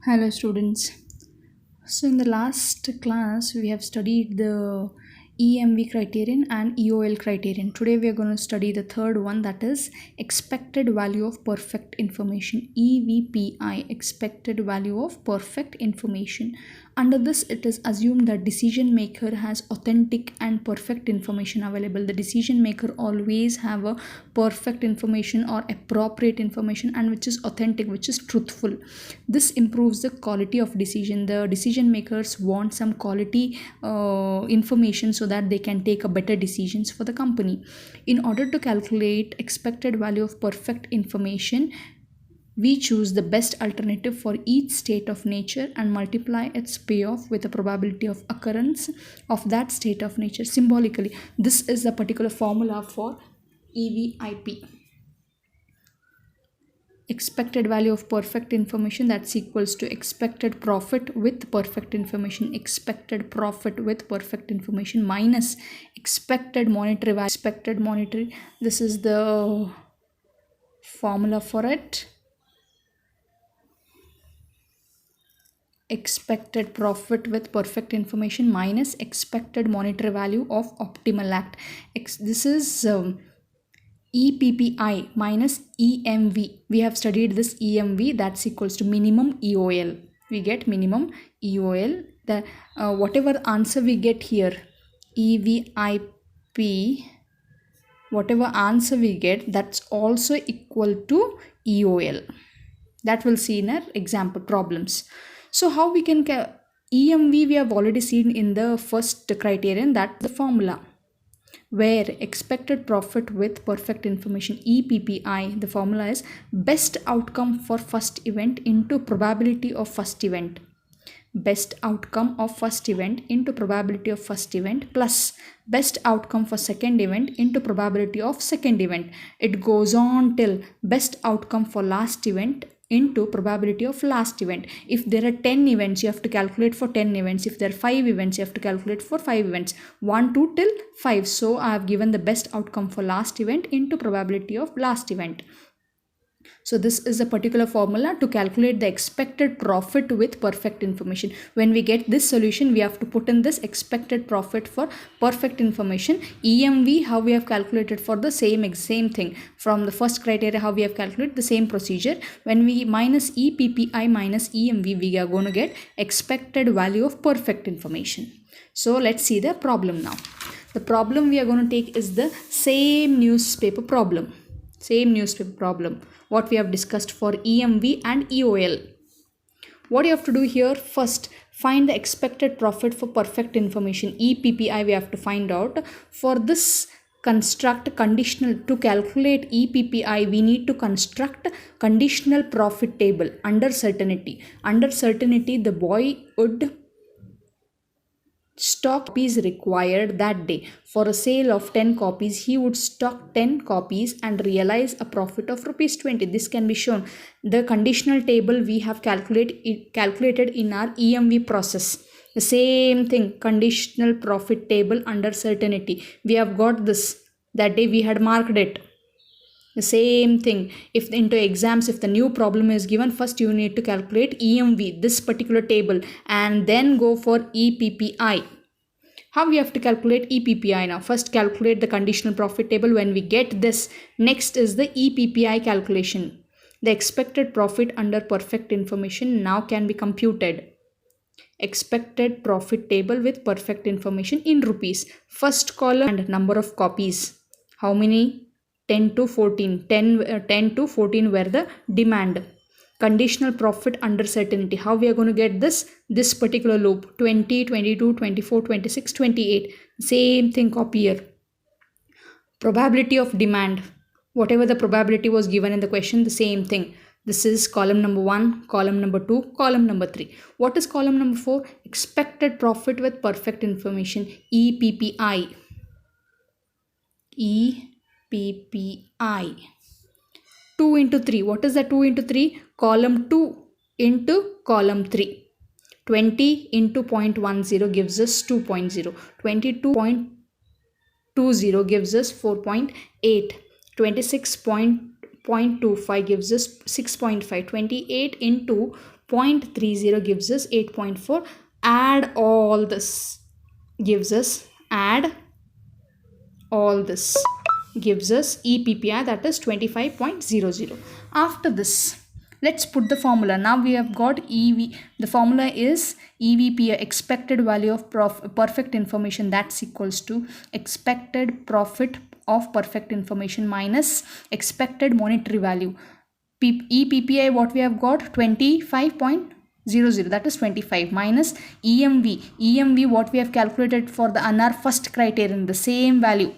Hello students. So in the last class we have studied the EMV criterion and EOL criterion. Today we are going to study the third one, that is expected value of perfect information, EVPI, expected value of perfect information. Under this, it is assumed that decision maker has authentic and perfect information available. The decision maker always have a perfect information or appropriate information, and which is authentic, which is truthful. This improves the quality of decision. The decision makers want some quality information so that they can take a better decisions for the company. In order to calculate expected value of perfect information, we choose the best alternative for each state of nature and multiply its payoff with the probability of occurrence of that state of nature symbolically. This is the particular formula for EVIP. Expected value of perfect information, that's equals to expected profit with perfect information, expected profit with perfect information minus expected monetary value. Expected monetary, this is the formula for it. Expected profit with perfect information minus expected monetary value of optimal act. This is EPPI minus EMV. We have studied this EMV, that's equals to minimum EOL. We get minimum EOL. The whatever answer we get here, EVIP, whatever answer we get, that's also equal to EOL. That we'll see in our example problems. So how we can EMV we have already seen in the first criterion, that's the formula, where expected profit with perfect information, EPPI, the formula is best outcome for first event into probability of first event. Best outcome of first event into probability of first event plus best outcome for second event into probability of second event. It goes on till best outcome for last event into probability of last event. If there are 10 events, you have to calculate for 10 events. If there are 5 events, you have to calculate for 5 events. 1, 2 till 5. So I have given the best outcome for last event into probability of last event. So this is a particular formula to calculate the expected profit with perfect information. When we get this solution, we have to put in this expected profit for perfect information. EMV, how we have calculated for the same thing. From the first criteria, how we have calculated the same procedure. When we minus EPPI minus EMV, we are going to get expected value of perfect information. So let's see the problem now. The problem we are going to take is the same newspaper problem. What we have discussed for EMV and EOL. What you have to do here, first find the expected profit for perfect information, EPPI we have to find out. For this, construct conditional. To calculate EPPI, we need to construct conditional profit table under certainty. Under certainty, the boy would stock copies required that day. For a sale of 10 copies, he would stock 10 copies and realize a profit of rupees 20. This can be shown. The conditional table we have calculated in our EMV process. The same thing, conditional profit table under certainty. We have got this. That day we had marked it. The same thing, if into exams, if the new problem is given, first you need to calculate EMV, this particular table, and then go for EPPI. How we have to calculate EPPI now? First calculate the conditional profit table. When we get this, next is the EPPI calculation. The expected profit under perfect information now can be computed. Expected profit table with perfect information in rupees. First column and number of copies. How many? 10 to 14. 10 to 14 were the demand. Conditional profit under certainty. How we are going to get this particular loop? 20, 22, 24, 26, 28. Same thing, copy here. Probability of demand. Whatever the probability was given in the question, the same thing. This is column number 1, column number 2, column number 3. What is column number 4? Expected profit with perfect information, EPPI. EPPI. 2 into 3. What is the 2 into 3? Column 2 into column 3. 20 into 0.10 gives us 2.0. 22.20 gives us 4.8. 26.25 gives us 6.5. 28 into 0.30 gives us 8.4. Add all this gives us, add all this gives us EPPI, that is 25.00. After this, let's put the formula. Now we have got EV. The formula is EVPI, expected value of perfect information, that's equals to expected profit of perfect information minus expected monetary value. EPPI, what we have got, 25.00, that is 25, minus EMV, what we have calculated for the ANR first criterion, the same value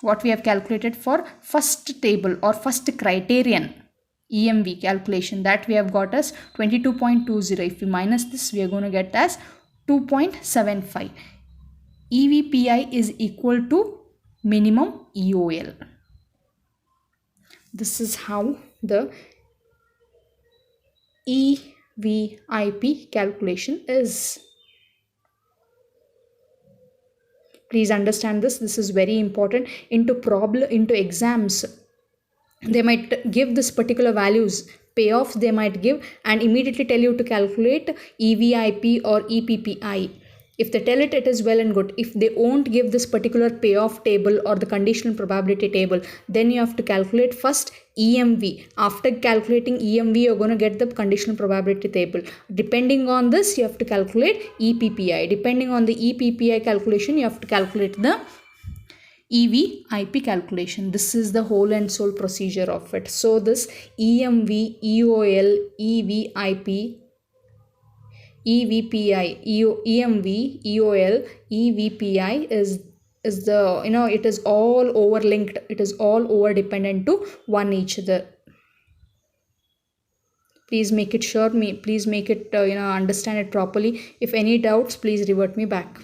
what we have calculated for first table or first criterion EMV calculation, that we have got as 22.20. If we minus this, we are going to get as 2.75. EVPI is equal to minimum EOL. This is how the EVIP calculation is. Please understand this. This is very important. Into exams, they might give this particular values, payoffs they might give, and immediately tell you to calculate EVIP or EPPI. If they tell it, it is well and good. If they won't give this particular payoff table or the conditional probability table, then you have to calculate first EMV. After calculating EMV, you're going to get the conditional probability table. Depending on this, you have to calculate EPPI. Depending on the EPPI calculation, you have to calculate the EVIP calculation. This is the whole and sole procedure of it. So this EMV, EOL, EVIP, EVPI, EMV, EOL, EVPI is the, it is all over linked. It is all over dependent to one each other. Please make it sure, please make it, understand it properly. If any doubts, please revert me back.